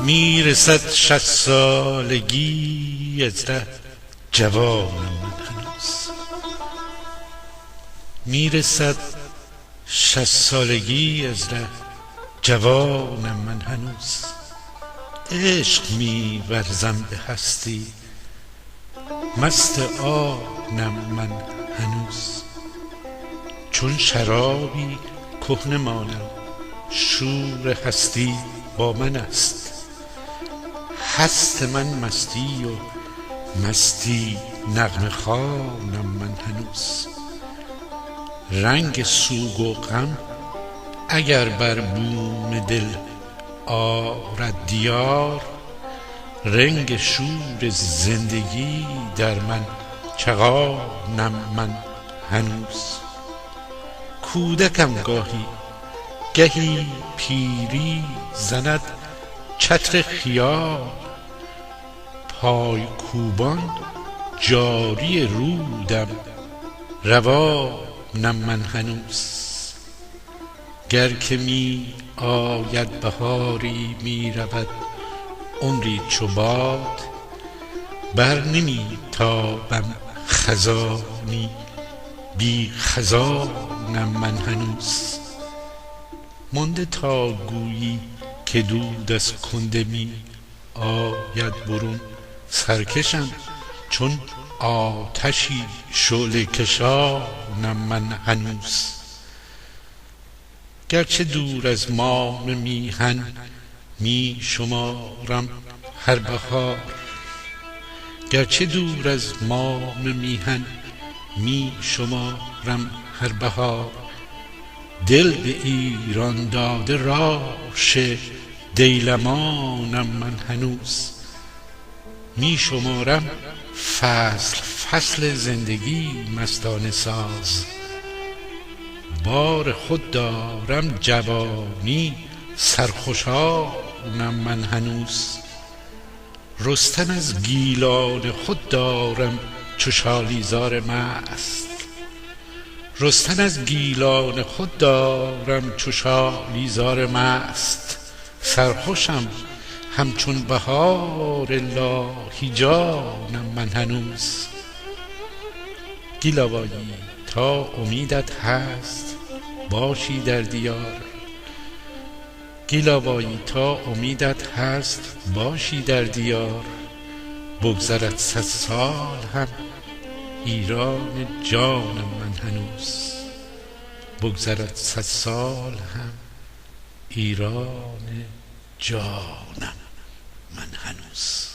میرسد 60 سالگی از ره جوانم من هنوز. میرسد 60 سالگی از ره جوانم من هنوز. عشق می‌ورزم به هستی مست آنم من هنوز. چون شرابی کهنه مانم شور هستی با من است. هست من مستی و مستی نغمه خوانم من هنوز. رنگ سوگ و غم اگر بر بوم دل آرد دیار، رنگ شور زندگی در من چغانم من هنوز. کودکم گهی پیری زند چتر خیال، پای کوبان جاری رودم روانم من هنوز. گر که می آید بهاری می رود عمری چو باد، بر نمی تابم خزانی بی خزانم من هنوز. مانده تا گویی که دود از کنده می آید برون، سرکشم چون آتشی شعله کشانم من هنوز. گرچه دور از مام میهن می شمارم هر بهار، گرچه دور از مام میهن می شمارم هر بهار. دل به ایران داده راش دیلمانم من هنوز. می شمارم فصل فصل زندگی مستانه ساز، بار خود دارم جوانی سرخوشانم من هنوز. رستن از گیلان خود دارم چو شالیزار مست، رستن از گیلان خود دارم چو شالیزار مست. سرخوشم همچون بهار لاهی جانم من هنوز. گیلاوایی تا امیدت هست باشی در دیار، گیلاوایی تا امیدت هست باشی در دیار. بگذرد 100 سال هم ایران جانم من هنوز. بگذرد 100 سال هم ایران جانم من هنوز.